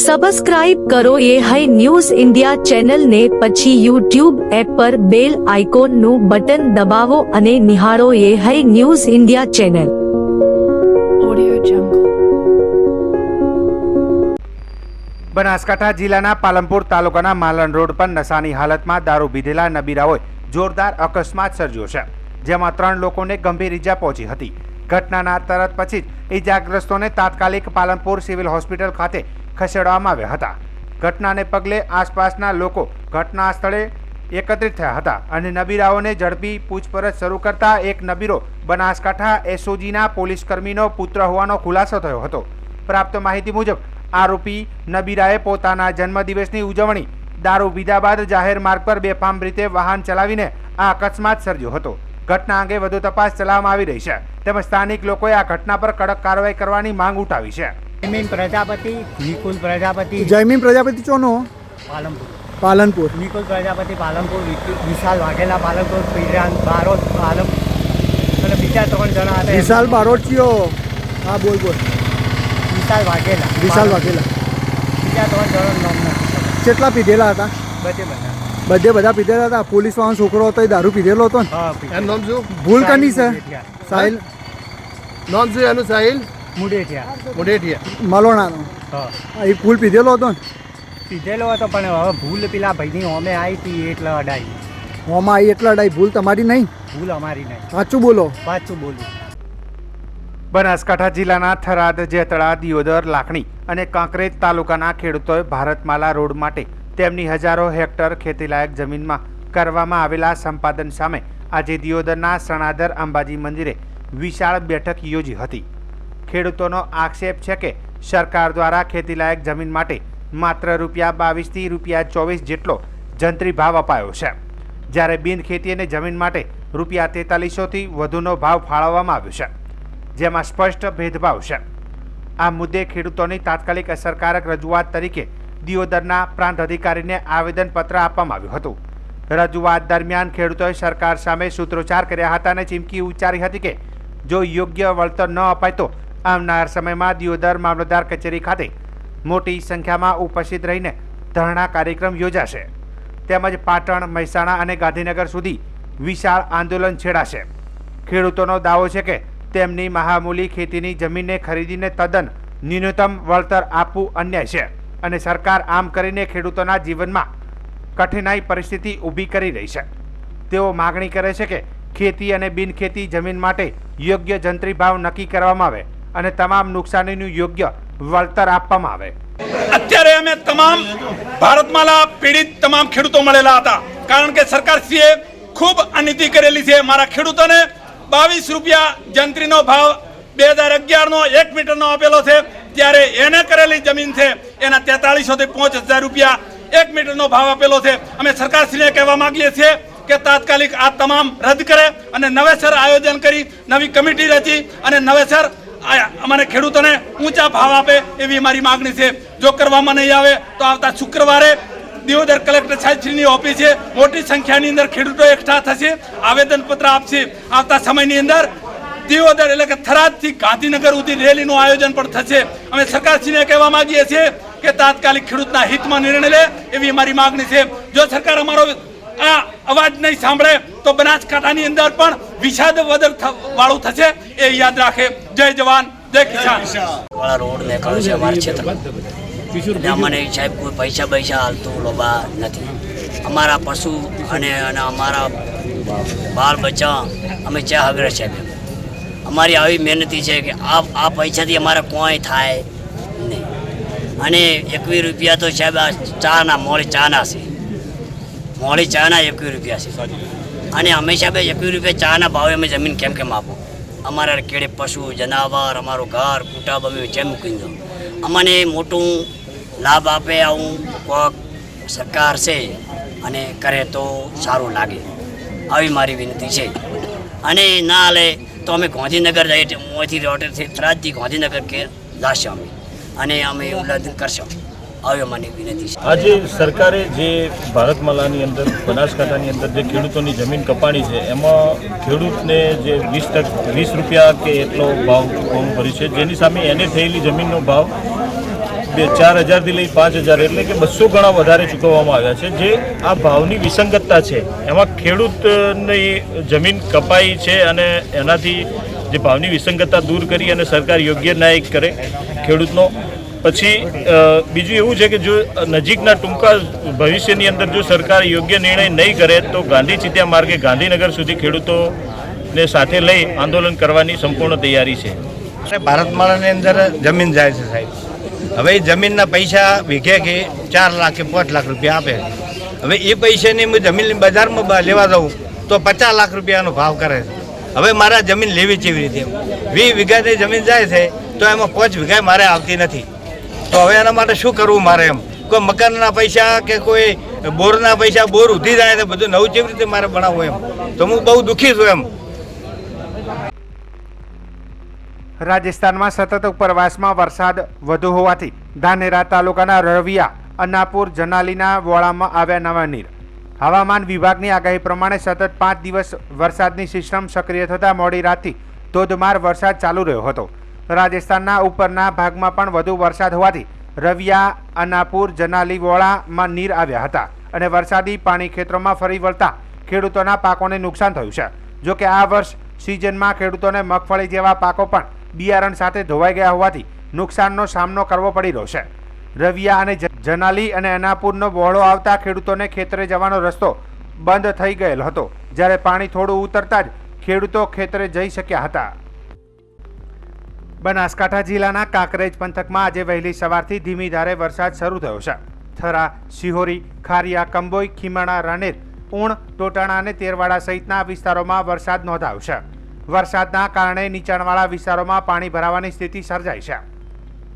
Subscribe કરો એ high news India ચેનલને, પછી યુટ્યુબ એપ પર બેલ આઇકોનનું બટન દબાવો અને નિહાળો એ high news India channel. Banaskantha જિલ્લાના પાલનપુર તાલુકાના માલણ રોડ પર નશાની હાલતમાં દારૂ પીધેલા નબીરાઓએ જોરદાર અકસ્માત સર્જ્યો છે, જેમાં 3 લોકોને ગંભીર ઈજા પહોંચી હતી. ઘટનાના તરત પછી જ ઈજાગ્રસ્તોને તાત્કાલિક પાલનપુર સિવિલ હોસ્પિટલ ખાતે ખસેડવામાં આવ્યા હતા. ઘટનાને પગલે આસપાસના લોકો ઘટના સ્થળે એકત્રિત થયા હતા અને નબીરાઓને ઝડપી પૂછપરછ શરૂ કરતા એક નબીરો બનાસકાંઠા એસઓજીના પોલીસકર્મીનો પુત્ર હોવાનો ખુલાસો થયો હતો. પ્રાપ્ત માહિતી મુજબ આરોપી નબીરાએ પોતાના જન્મદિવસની ઉજવણી દારૂ પીધા બાદ જાહેર માર્ગ પર બેફામ રીતે વાહન ચલાવીને આ અકસ્માત સર્જ્યો હતો. ઘટના અંગે વધુ તપાસ ચલાવવામાં આવી રહી છે, તેમજ સ્થાનિક લોકોએ આ ઘટના પર કડક કાર્યવાહી કરવાની માંગ ઉઠાવી છે. જયમીન પ્રજાપતિ, નિકુલ પ્રજાપતિ. જયમીન પ્રજાપતિ ચોનો પાલનપુર. પાલનપુર. નિકુલ પ્રજાપતિ પાલનપુર, વિશાલ વાઘેલા પાલનપુર, પીરાન બારોટ પાલનપુર અને બીજા 3 જણા હતા. વિશાલ બારોટચીઓ. હા, બોલ બોલ. વિશાલ વાઘેલા. વિશાલ વાઘેલા. બીજા 3 જણા નામના. કેટલા પીધેલા હતા? બધા બધા પીધેલા હતા. પોલીસ વાળો છોકરો હતો, એ દારૂ પીધેલો હતો ને? હા. એનું નામ શું? ભૂલ કની છે? સાહિલ. નામ શું એનું? સાહિલ મુડેઠિયા. મલોણાનો. હા. એ ફૂલ પીધેલો હતો ને? પીધેલો હતો, પણ હવે ભૂલ પેલા ભાઈની હોમે આવી હતી એટલે અડાઈ. હોમાં આવી એટલે અડાઈ. ભૂલ તમારી નહીં? ભૂલ અમારી નહીં. સાચું બોલો. સાચું બોલું. બનાસકાંઠા જિલ્લાના થરાદ, જેતળા, દિયોદર, લાખણી અને કાંકરેજ તાલુકાના ખેડૂતોએ ભારતમાલા રોડ માટે તેમની હજારો હેક્ટર ખેતીલાયક જમીનમાં કરવામાં આવેલા સંપાદન સામે આજે દિયોદરના સણાદર અંબાજી મંદિરે વિશાળ બેઠક યોજી હતી. ખેડૂતોનો આક્ષેપ છે કે સરકાર દ્વારા ખેતીલાયક જમીન માટે માત્ર ₹22 થી ₹24 જેટલો જંત્રી ભાવ અપાયો છે, જ્યારે બિનખેતી અને જમીન માટે ₹4300 થી વધુનો ભાવ ફાળવવામાં આવ્યો છે, જેમાં સ્પષ્ટ ભેદભાવ છે. આ મુદ્દે ખેડૂતોની તાત્કાલિક અસરકારક રજૂઆત તરીકે દિયોદરના પ્રાંત અધિકારીને આવેદનપત્ર આપવામાં આવ્યું હતું. રજૂઆત દરમિયાન ખેડૂતોએ સરકાર સામે સૂત્રોચ્ચાર કર્યા હતા અને ચીમકી ઉચ્ચારી હતી કે જો યોગ્ય વળતર ન અપાય તો આવનાર સમયમાં દિયોદર મામલતદાર કચેરી ખાતે મોટી સંખ્યામાં ઉપસ્થિત રહીને ધરણા કાર્યક્રમ યોજાશે, તેમજ પાટણ, મહેસાણા અને ગાંધીનગર સુધી વિશાળ આંદોલન છેડાશે. ખેડૂતોનો દાવો છે કે તેમની મહામૂલી ખેતીની જમીનને ખરીદીને તદ્દન ન્યૂનતમ વળતર આપવું અન્યાય છે અને સરકાર આમ કરીને ખેડૂતોના જીવનમાં કઠિનાઈ પરિસ્થિતિ ઊભી કરી રહી છે. તેઓ માગણી કરે છે કે ખેતી અને બિનખેતી જમીન માટે યોગ્ય જંત્રી ભાવ નક્કી કરવામાં આવે અને તમામ નુકસાનીનું યોગ્ય વળતર આપવામાં આવે. અત્યારે અમે તમામ ભારતમાલા પીડિત તમામ ખેડૂતો મળેલા હતા, કારણ કે સરકારશ્રીએ ખૂબ અનીતિ કરેલી છે. મારા ખેડૂતોને ₹22 જંત્રીનો ભાવ 2011નો 1 મીટરનો આપેલો છે, ત્યારે એને કરેલી જમીન છે એના ₹4300 થી ₹5000 1 મીટરનો ભાવ આપેલો છે. અમે સરકારશ્રીને કહેવા માંગીએ છીએ કે તાત્કાલિક આ તમામ રદ કરે અને નવેસર આયોજન કરી નવી કમિટી રચી અને નવેસર અમારે ખેડૂતોને ઊંચા ભાવ આપે એવી મારી માગણી છે. જો કરવામાં નહીં આવે તો આવતા શુક્રવારે દિયોદર કલેક્ટર સાહેબશ્રીની ઓફિસે મોટી સંખ્યાની અંદર ખેડૂતો એકઠા થશે, આવેદનપત્ર આપશે. આવતા સમયની અંદર દિયોદર એટલે કે થરાદથી ગાંધીનગર સુધી રેલીનું આયોજન પણ થશે. અમે સરકારશ્રીને કહેવા માંગીએ છીએ કે તાત્કાલિક ખેડૂતના હિતમાં નિર્ણય લે એવી મારી માગણી છે. જો સરકાર અમારો આ અવાજ નહીં સાંભળે તો બનાસકાંઠાની અંદર પણ વિષાદ વાળું થશે, એ યાદ રાખે. જય જવાન, જય કિસાન. વાળા રોડ નીકળ્યો છે અમારા ક્ષેત્રમાં. અમને સાહેબ કોઈ પૈસા હાલતું લોબા નથી. અમારા પશુ અને અમારા બાળ બચ્ચા અમે ચા હગરે છે. અમારી આવી મહેનતી છે કે આ પૈસાથી અમારે કોઈ થાય નહીં. અને ₹21 તો સાહેબ આ ચાના મોડી ચાના છે. મોડી ચાના ₹21 છે અને અમે સાહેબ ₹21 ચાના ભાવે અમે જમીન કેમ આપો? અમારા કેળે પશુ, જનાવર, અમારું ઘર, કુટુંબ અમે જેમ મૂકી દો. અમને મોટું લાભ આપે આવું કોક સરકાર છે અને કરે તો સારું લાગે, આવી મારી વિનંતી છે. અને ના હાલે તો અમે ગાંધીનગર જઈએ, અહીંથી રોટેથી થરાદથી ગાંધીનગર કે જઈશું અમે અને અમે ઉલ્લંઘન કરશું, આવી અમારી વિનંતી છે. આજે સરકારે જે ભારતમાલાની અંદર બનાસકાંઠાની અંદર જે ખેડૂતોની જમીન કપાણી છે એમાં ખેડૂતને જે ₹20 કે એટલો ભાવ ચૂકવવું પડ્યું છે, જેની સામે એને થયેલી જમીનનો ભાવ 4,000થી લઈ 5,000 એટલે કે 200 ગણા વધારે ચૂકવવામાં આવ્યા છે. જે આ ભાવની વિસંગતતા છે એમાં ખેડૂતની જમીન કપાઈ છે અને એનાથી જે ભાવની વિસંગતતા દૂર કરી અને સરકાર યોગ્ય ન્યાય કરે ખેડૂતનો. પછી બીજું એવું છે કે જો નજીકના ટૂંકા ભવિષ્યની અંદર જો સરકાર યોગ્ય નિર્ણય નહીં કરે તો ગાંધી ચિત્યા માર્ગે ગાંધીનગર સુધી ખેડૂતોને સાથે લઈ આંદોલન કરવાની સંપૂર્ણ તૈયારી છે. ભારતમાળાની અંદર જમીન જાય છે સાહેબ. હવે એ જમીનના પૈસા વીઘે કે 4 લાખ કે 5 લાખ રૂપિયા આપે. હવે એ પૈસાની હું જમીન બજારમાં લેવા જાઉં તો 50 લાખ રૂપિયાનો ભાવ કરે છે. હવે મારા જમીન લેવી કેવી રીતે? 20 વીઘાની જમીન જાય છે તો એમાં 5 વીઘા મારે આવતી નથી. તો હવે એના માટે શું કરવું મારે? એમ કોઈ મકાનના પૈસા કે કોઈ બોરના પૈસા, બોર ઉધી જાય તો બધું નવું કેવી રીતે મારે બનાવવું? એમ તો હું બહુ દુઃખી છું. એમ રાજસ્થાનમાં સતત ઉપરવાસમાં વરસાદ વધુ હોવાથી ધાનેરા તાલુકાના રવિયા, અન્નાપુર, જનાલીના વોળામાં આવ્યા નવા નીર. હવામાન વિભાગની આગાહી પ્રમાણે સતત 5 દિવસ વરસાદની સિસ્ટમ સક્રિય થતાં મોડી રાતથી ધોધમાર વરસાદ ચાલુ રહ્યો હતો. રાજસ્થાનના ઉપરના ભાગમાં પણ વધુ વરસાદ હોવાથી રવિયા, અન્નાપુર, જનાલી, વોળામાં નીર આવ્યા હતા અને વરસાદી પાણી ખેતરોમાં ફરી વળતા ખેડૂતોના પાકોને નુકસાન થયું છે. જોકે આ વર્ષ સિઝનમાં ખેડૂતોને મગફળી જેવા પાકો પણ બિયારણ સાથે ધોવાઈ ગયા હોવાથી નુકસાનનો સામનો કરવો પડી રહ્યો છે. રવિયા અને જનાલી અને અન્નાપુરનો વહોળો આવતા ખેડૂતોને ખેતરે જવાનો રસ્તો બંધ થઈ ગયેલો હતો, જ્યારે પાણી થોડું ઉતરતા જ ખેડૂતો ખેતરે જઈ શક્યા હતા. બનાસકાંઠા જિલ્લાના કાંકરેજ પંથકમાં આજે વહેલી સવારથી ધીમી ધારે વરસાદ શરૂ થયો છે. થરા, શિહોરી, ખારિયા, કંબોઈ, ખીમણા, રાનેર, ઉણ, ટોટાણા અને તેરવાડા સહિતના વિસ્તારોમાં વરસાદ નોંધાયો છે. વરસાદના કારણે નીચાણવાળા વિસ્તારોમાં પાણી ભરાવાની સ્થિતિ સર્જાઈ છે.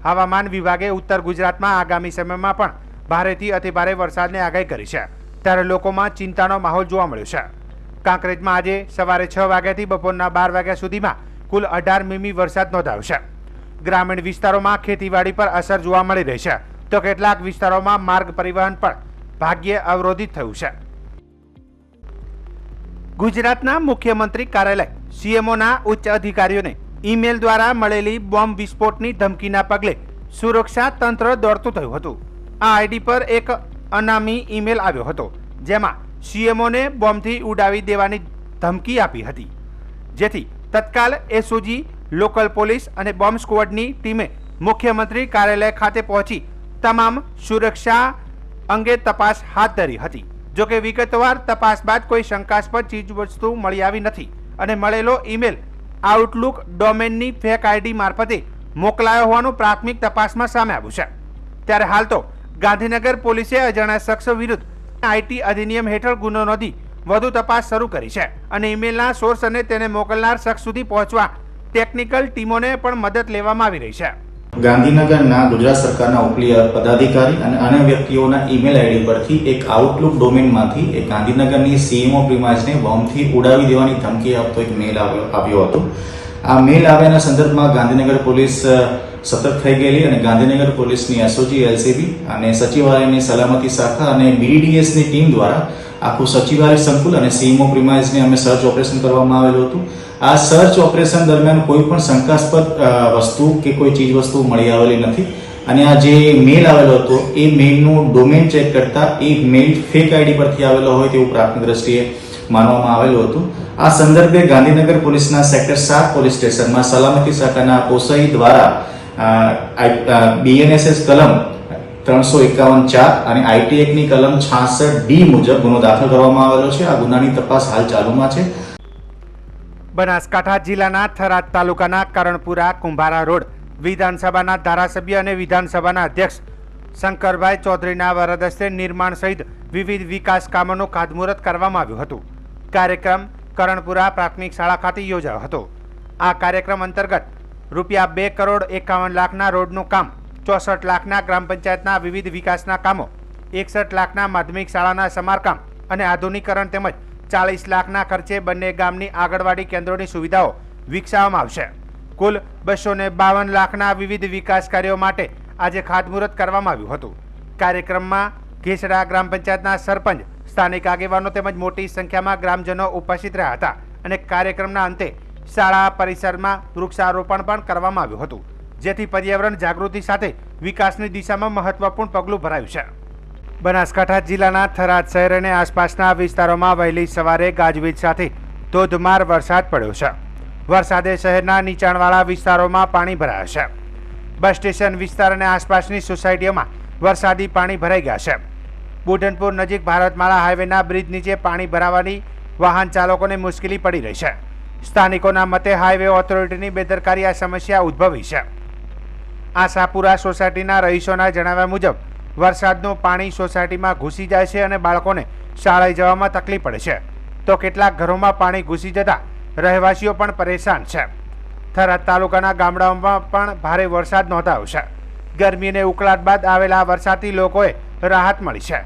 હવામાન વિભાગે ઉત્તર ગુજરાતમાં આગામી સમયમાં પણ ભારેથી અતિભારે વરસાદની આગાહી કરી છે, ત્યારે લોકોમાં ચિંતાનો માહોલ જોવા મળ્યો છે. કાંકરેજમાં આજે સવારે 6 વાગ્યાથી બપોરના 12 વાગ્યા સુધીમાં કુલ 18 મીમી વરસાદ નોંધાયો છે. ગ્રામીણ વિસ્તારોમાં ખેતીવાડી પર અસર જોવા મળી રહી છે, તો કેટલાક વિસ્તારોમાં માર્ગ પરિવહન પણ ભાગ્યે અવરોધિત થયું છે. ગુજરાતના મુખ્યમંત્રી કાર્યાલય સીએમઓના ઉચ્ચ અધિકારીઓને ઈમેલ દ્વારા મળેલી બોમ્બ વિસ્ફોટની ધમકીના પગલે સુરક્ષા તંત્ર દોડતું થયું હતું. આ આઈડી પર એક અનામી ઈમેલ આવ્યો હતો, જેમાં સીએમઓને બોમ્બથી ઉડાવી દેવાની ધમકી આપી હતી, જેથી તત્કાલ એસઓજી, લોકલ પોલીસ અને બોમ્બ સ્ક્વોડની ટીમે મુખ્યમંત્રી કાર્યાલય ખાતે પહોંચી તમામ સુરક્ષા અંગે તપાસ હાથ ધરી હતી. જોકે વિગતવાર તપાસ બાદ કોઈ શંકાસ્પદ ચીજવસ્તુ મળી આવી નથી અને મળેલો ઈમેલ આઉટલુક ડોમેનની ફેક આઈડી મારફતે મોકલાયો હોવાનું પ્રાથમિક તપાસમાં સામે આવ્યું છે. ત્યારે હાલ તો ગાંધીનગર પોલીસે અજાણ્યા શખ્સ વિરુદ્ધ આઈટી અધિનિયમ હેઠળ ગુનો નોંધી વધુ તપાસ શરૂ કરી છે અને ઈમેલના સોર્સ અને તેને મોકલનાર શખ્સ સુધી પહોંચવા ટેકનિકલ ટીમોને પણ મદદ લેવામાં આવી રહી છે. ગાંધીનગરના ગુજરાત સરકારના ઉપલી પદાધિકારી અને અન્ય વ્યક્તિઓના ઈમેલ આઈડી પરથી એક આઉટલુક ડોમેનમાંથી એક ગાંધીનગરની સીએમઓ પ્રિમાઇસને બોમ્બથી ઉડાવી દેવાની ધમકી આપતો એક મેલ આવ્યો હતો. આ મેલ આવ્યાના સંદર્ભમાં ગાંધીનગર પોલીસ સતર્ક થઈ ગયેલી અને ગાંધીનગર પોલીસની એસઓજી, એલસીબી અને સચિવાલયની સલામતી શાખા અને બીડીડીએસની ટીમ દ્વારા આખું સચિવાલય સંકુલ અને સીએમઓ પ્રિમાઇસને અમે સર્ચ ઓપરેશન કરવામાં આવેલું હતું. આ સર્ચ ઓપરેશન દરમિયાન કોઈ પણ શંકાસ્પદ વસ્તુ કે કોઈ ચીજ વસ્તુ મળી આવેલી નથી અને આ જે મેલ આવેલો હતો એ મેલનું ડોમેન ચેક કરતા એ મેલ ફેક આઈડી પરથી આવેલો હોય તેવું પ્રાથમિક દ્રષ્ટિએ માનવામાં આવેલું હતું. આ સંદર્ભે ગાંધીનગર પોલીસના સેક્ટર 7 પોલીસ સ્ટેશનમાં સલામતી શાખાના પોસાઈ દ્વારા BNSS કલમ 351(4) અને આઈટી એક્ટની કલમ 66D મુજબ ગુનો દાખલ કરવામાં આવેલો છે. આ ગુનાની તપાસ હાલ ચાલુમાં છે. બનાસકાંઠા જિલ્લાના થરાદ તાલુકાના કરણપુરા કુંભારા રોડ વિધાનસભાના ધારાસભ્ય અને વિધાનસભાના અધ્યક્ષ શંકરભાઈ ચૌધરીના વરદ હસ્તે નિર્માણ સહિત વિવિધ વિકાસ કામોનું ખાતમુહૂર્ત કરવામાં આવ્યું હતું. કાર્યક્રમ કરણપુરા પ્રાથમિક શાળા ખાતે યોજાયો હતો. આ કાર્યક્રમ અંતર્ગત ₹2,51,51,00,000ના રોડનું કામ, 64 લાખના ગ્રામ પંચાયતના વિવિધ વિકાસના કામો, 61 લાખના માધ્યમિક શાળાના સમારકામ અને આધુનિકરણ તેમજ 40 લાખના ખર્ચે બંને ગામની આંગણવાડી કેન્દ્રોની સુવિધાઓ વિકસાવવામાં આવશે. કુલ 252 લાખના વિવિધ વિકાસ કાર્યો માટે આજે ખાતમુહૂર્ત કરવામાં આવ્યું હતું. કાર્યક્રમમાં ઘેસડા ગ્રામ પંચાયતના સરપંચ, સ્થાનિક આગેવાનો તેમજ મોટી સંખ્યામાં ગ્રામજનો ઉપસ્થિત રહ્યા હતા અને કાર્યક્રમના અંતે શાળા પરિસરમાં વૃક્ષારોપણ પણ કરવામાં આવ્યું હતું. જેથી પર્યાવરણ જાગૃતિ સાથે વિકાસની દિશામાં મહત્વપૂર્ણ પગલું ભરાયું છે. બનાસકાંઠા જિલ્લાના થરાદ શહેર અને આસપાસના વિસ્તારોમાં વહેલી સવારે ગાજવીજ સાથે ધોધમાર વરસાદ પડ્યો છે. વરસાદે શહેરના નીચાણવાળા વિસ્તારોમાં પાણી ભરાયા છે. બસ સ્ટેશન વિસ્તાર અને આસપાસની સોસાયટીઓમાં વરસાદી પાણી ભરાઈ ગયા છે. બુઢનપુર નજીક ભારતમાળા હાઈવેના બ્રિજ નીચે પાણી ભરાવાની વાહન ચાલકોને મુશ્કેલી પડી રહી છે. સ્થાનિકોના મતે હાઈવે ઓથોરિટીની બેદરકારી આ સમસ્યા ઉદ્ભવી છે. આશાપુરા સોસાયટીના રહીશોના જણાવ્યા મુજબ વરસાદનું પાણી સોસાયટીમાં ઘૂસી જાય છે અને બાળકોને શાળાએ જવામાં તકલીફ પડે છે, તો કેટલાક ઘરોમાં પાણી ઘૂસી જતા રહેવાસીઓ પણ પરેશાન છે. થરાદ તાલુકાના ગામડાઓમાં પણ ભારે વરસાદ નોંધાયો છે. ગરમી અને ઉકળાટ બાદ આવેલા વરસાદથી લોકોએ રાહત મળી છે.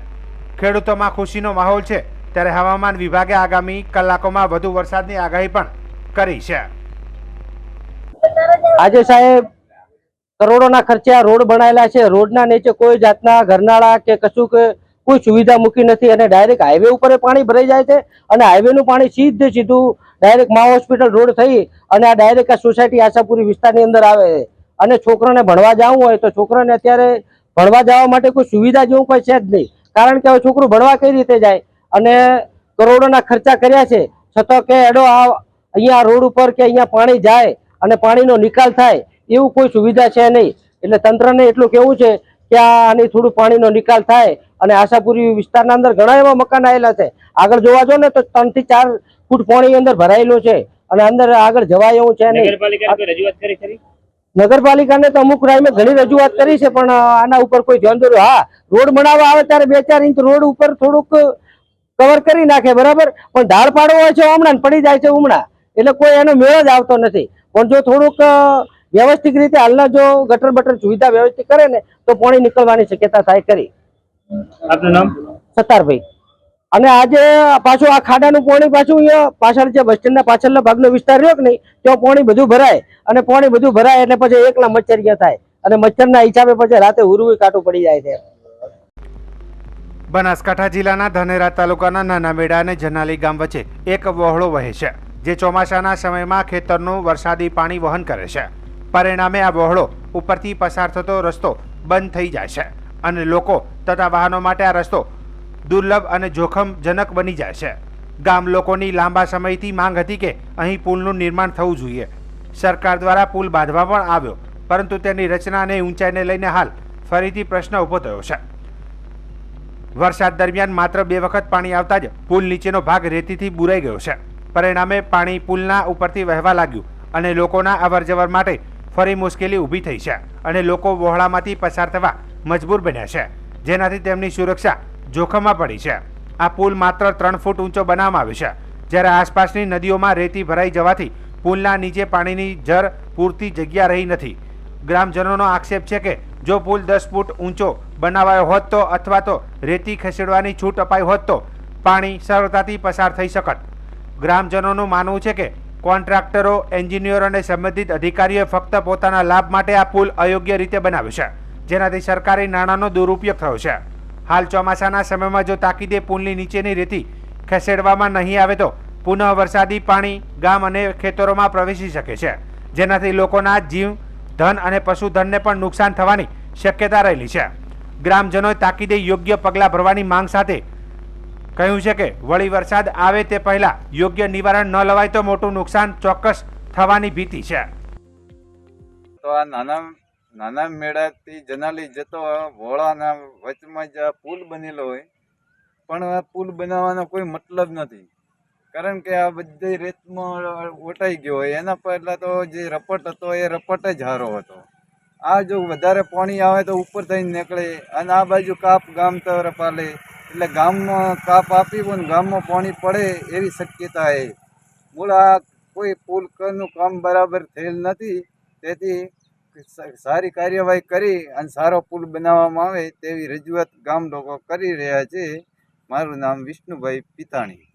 ખેડૂતોમાં ખુશીનો માહોલ છે, ત્યારે હવામાન વિભાગે આગામી કલાકોમાં વધુ વરસાદની આગાહી પણ કરી છે. આજે સાહેબ કરોડોના ખર્ચે આ રોડ બનાવેલા છે. રોડના નીચે કોઈ જાતના ઘરનાળા કે કશું કે કોઈ સુવિધા મૂકી નથી અને ડાયરેક્ટ હાઈવે ઉપર પાણી ભરાઈ જાય છે અને હાઈવેનું પાણી સીધું ડાયરેક્ટ મા હોસ્પિટલ રોડ થઈ અને આ ડાયરેક્ટ આ સોસાયટી આશાપુરી વિસ્તારની અંદર આવે છે. અને છોકરાને ભણવા જવું હોય તો છોકરાને અત્યારે ભણવા જવા માટે કોઈ સુવિધા જેવું કોઈ છે જ નહીં, કારણ કે હવે છોકરું ભણવા કઈ રીતે જાય અને કરોડોના ખર્ચા કર્યા છે છતાં કે એડો અહીંયા રોડ ઉપર કે અહીંયા પાણી જાય અને પાણીનો નિકાલ થાય એવું કોઈ સુવિધા છે નહીં. એટલે તંત્રને એટલું કહેવું છે કે આની થોડું પાણીનો નિકાલ થાય. અને આશાપુરી વિસ્તારના અંદર ઘણા એવા મકાન આવેલા છે, આગળ જોવા જો ને તો 3 થી 4 ફૂટ પાણી અંદર ભરાયેલું છે અને અંદર આગળ જવાય એવું છે નહીં. નગરપાલિકાને તો અમુક ટાઈમે ઘણી રજૂઆત કરી છે પણ આના ઉપર કોઈ ધ્યાન દોર્યું. હા, રોડ બનાવવા આવે ત્યારે 2-4 ઇંચ રોડ ઉપર થોડુંક કવર કરી નાખે બરાબર, પણ ઢાળ પાડવો હોય છે હમણાં પડી જાય છે હમણાં, એટલે કોઈ એનો મેળ જ આવતો નથી. પણ જો થોડુંક વ્યવસ્થિત રીતે હાલના જો ગટર બટર સુવિધા વ્યવસ્થિત કરે ને તો પાણી નીકળવાની શક્યતા થાય કરી. આપનું નામ? સત્તારભાઈ. અને આજે પાછું આ ખાડાનું પાણી પાછું અહીંયા પાછળ જે બસ સ્ટેન્ડના પાછળના ભાગનો વિસ્તાર રહ્યો કે નહીં ત્યાં પાણી બધું ભરાય અને પાણી બધું ભરાય એટલે પછી એકલા મચ્છરિયા થાય અને મચ્છરના હિસાબે પછી રાતે ઉરવું કાટું પડી જાય છે. બનાસકાંઠા જિલ્લાના ધાનેરા તાલુકાના નાના મેડા અને જનાલી ગામ વચ્ચે એક વહોળો વહે છે, જે ચોમાસાના સમયમાં ખેતરનું વરસાદી પાણી વહન કરે છે. પરિણામે આ વહોળો ઉપરથી પસાર થતો રસ્તો બંધ થઈ જાય છે અને લોકો તથા વાહનો માટે આ રસ્તો દુર્લભ અને જોખમજનક બની જાય છે. ગામ લોકોની લાંબા સમયથી માંગ હતી કે અહીં પુલનું નિર્માણ થવું જોઈએ. સરકાર દ્વારા પુલ બાંધવા પણ આવ્યો, પરંતુ તેની રચના અને ઊંચાઈને લઈને હાલ ફરીથી પ્રશ્ન ઊભો થયો છે. વરસાદ દરમિયાન માત્ર 2 વખત પાણી આવતા જ પુલ નીચેનો ભાગ રેતીથી બુરાઈ ગયો છે. પરિણામે પાણી પુલના ઉપરથી વહેવા લાગ્યું અને લોકોના અવરજવર માટે ફરી મુશ્કેલી ઊભી થઈ છે અને લોકો વહોળામાંથી પસાર થવા મજબૂર બન્યા છે, જેનાથી તેમની સુરક્ષા જોખમમાં પડી છે. આ પુલ માત્ર 3 ફૂટ ઊંચો બનાવવામાં આવ્યો છે, જ્યારે આસપાસની નદીઓમાં રેતી ભરાઈ જવાથી પુલના નીચે પાણીની જર પૂરતી જગ્યા રહી નથી. ગ્રામજનોનો આક્ષેપ છે કે જો પુલ 10 ફૂટ ઊંચો બનાવાયો હોત તો અથવા તો રેતી ખસેડવાની છૂટ અપાઈ હોત તો પાણી સરળતાથી પસાર થઈ શકત. ગ્રામજનોનું માનવું છે કે કોન્ટ્રાક્ટરો, એન્જિનિયરો અને સંબંધિત અધિકારીઓએ ફક્ત પોતાના લાભ માટે આ પુલ અયોગ્ય રીતે બનાવ્યો છે, જેનાથી સરકારી નાણાંનો દુરુપયોગ થયો છે. હાલ ચોમાસાના સમયમાં જો તાકીદે પુલની નીચેની રેતી ખસેડવામાં નહીં આવે તો પુનઃ વરસાદી પાણી ગામ અને ખેતરોમાં પ્રવેશી શકે છે, જેનાથી લોકોના જીવ, ધન અને પશુધનને પણ નુકસાન થવાની શક્યતા રહેલી છે. ગ્રામજનોએ તાકીદે યોગ્ય પગલાં ભરવાની માંગ સાથે કહ્યું છે કે વળી વરસાદ આવે તે પહેલા યોગ્ય નિવારણ ન લવાય તો મોટું નુકસાન ચોક્કસ થવાની ભીતિ છે. તો આ નાના મેળાથી જનાલી જતો વોળાના વચમાં જ આ પુલ બનેલો હોય, પણ આ પુલ બનાવવાનો કોઈ મતલબ નથી, કારણ કે આ બધી રેતમાં ઓટાઈ ગયો હોય. એના પહેલાં તો જે રપટ હતો એ રપટ જ હારો હતો. આ જો વધારે પાણી આવે તો ઉપર થઈને નીકળે અને આ બાજુ કાપ ગામ તરફ હાલે, એટલે ગામમાં કાપ આપી હોય ને ગામમાં પાણી પડે એવી શક્યતા છે. મૂળ આ કોઈ પુલનું કામ બરાબર થયેલ નથી, તેથી સારી કાર્યવાહી કરી અને સારો પુલ બનાવવામાં આવે તેવી રજૂઆત ગામ લોકો કરી રહ્યા છે. મારું નામ વિષ્ણુભાઈ પિતાણી.